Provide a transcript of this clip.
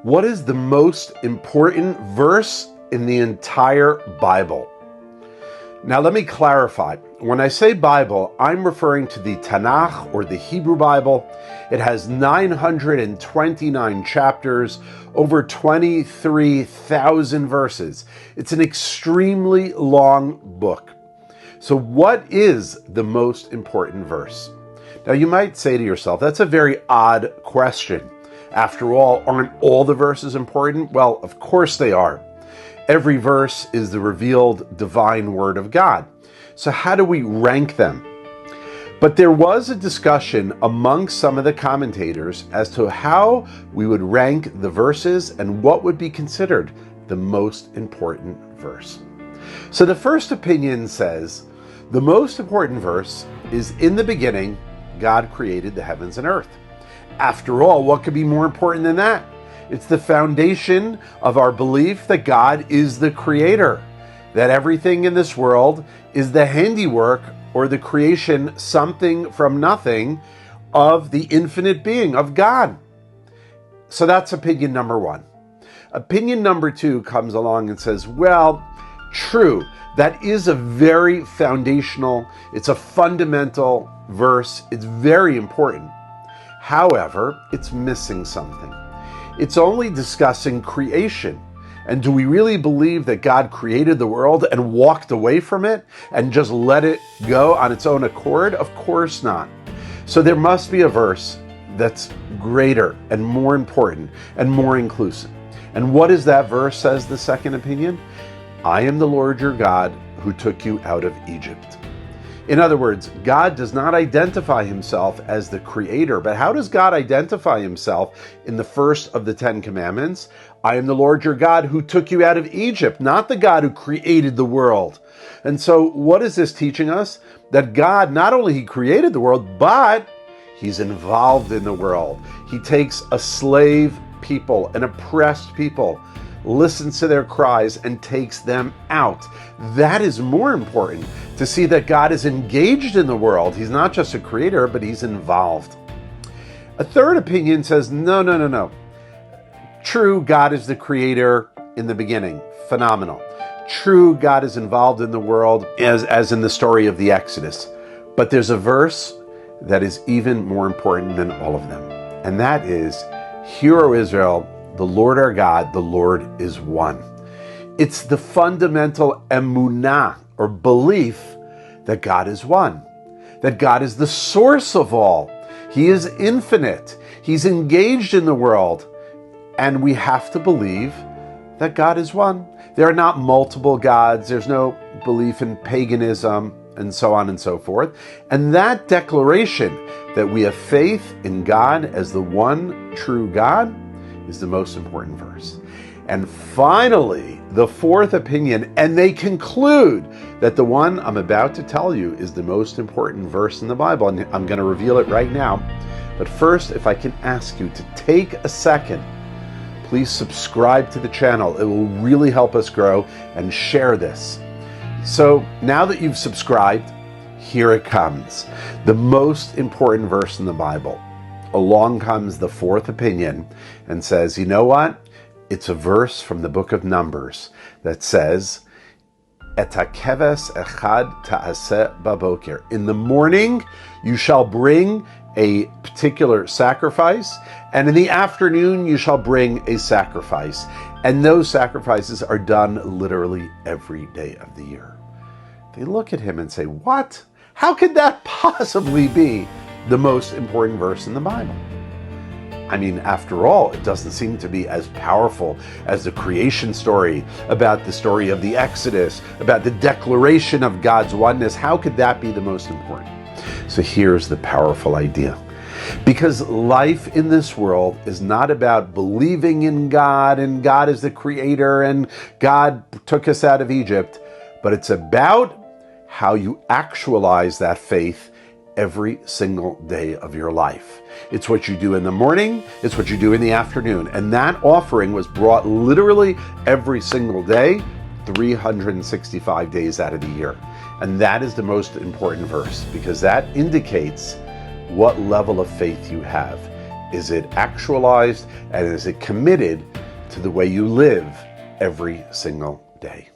What is the most important verse in the entire Bible? Now let me clarify. When I say Bible, I'm referring to the Tanakh, or the Hebrew Bible. It has 929 chapters, over 23,000 verses. It's an extremely long book. So what is the most important verse? Now you might say to yourself, that's a very odd question. After all, aren't all the verses important? Well, of course they are. Every verse is the revealed divine word of God. So how do we rank them? But there was a discussion among some of the commentators as to how we would rank the verses and what would be considered the most important verse. So the first opinion says the most important verse is, in the beginning, God created the heavens and earth. After all, what could be more important than that? It's the foundation of our belief that God is the creator, that everything in this world is the handiwork or the creation, something from nothing, of the infinite being, of God. So that's opinion number one. Opinion number two comes along and says, well, true, that is a very foundational, it's a fundamental verse, it's very important. However, it's missing something. It's only discussing creation. And do we really believe that God created the world and walked away from it and just let it go on its own accord? Of course not. So there must be a verse that's greater and more important and more inclusive. And what is that verse, says the second opinion? I am the Lord your God who took you out of Egypt. In other words, God does not identify himself as the creator, but how does God identify himself in the first of the 10 commandments? I am the Lord your God who took you out of Egypt, not the God who created the world. And so what is this teaching us? That God, not only he created the world, but he's involved in the world. He takes a slave people, an oppressed people, listens to their cries and takes them out. That is more important, to see that God is engaged in the world. He's not just a creator, but he's involved. A third opinion says, no. True, God is the creator in the beginning. Phenomenal. True, God is involved in the world, as in the story of the Exodus. But there's a verse that is even more important than all of them. And that is, Hear, O Israel, the Lord our God, the Lord is one. It's the fundamental emunah, or belief, that God is one, that God is the source of all. He is infinite. He's engaged in the world. And we have to believe that God is one. There are not multiple gods. There's no belief in paganism, and so on and so forth. And that declaration that we have faith in God as the one true God is the most important verse. And finally, the fourth opinion, and they conclude that the one I'm about to tell you is the most important verse in the Bible, and I'm going to reveal it right now. But first, if I can ask you to take a second, please subscribe to the channel. It will really help us grow, and share this. So now that you've subscribed, here it comes. The most important verse in the Bible. Along comes the fourth opinion and says, you know what? It's a verse from the book of Numbers that says, Et hakeves echad ta'aseh baboker. In the morning you shall bring a particular sacrifice, and in the afternoon you shall bring a sacrifice. And those sacrifices are done literally every day of the year. They look at him and say, what? How could that possibly be the most important verse in the Bible? I mean, after all, it doesn't seem to be as powerful as the creation story, about the story of the Exodus, about the declaration of God's oneness. How could that be the most important? So here's the powerful idea. Because life in this world is not about believing in God, and God is the creator, and God took us out of Egypt, but it's about how you actualize that faith every single day of your life. It's what you do in the morning, it's what you do in the afternoon. And that offering was brought literally every single day, 365 days out of the year. And that is the most important verse, because that indicates what level of faith you have. Is it actualized? And is it committed to the way you live every single day?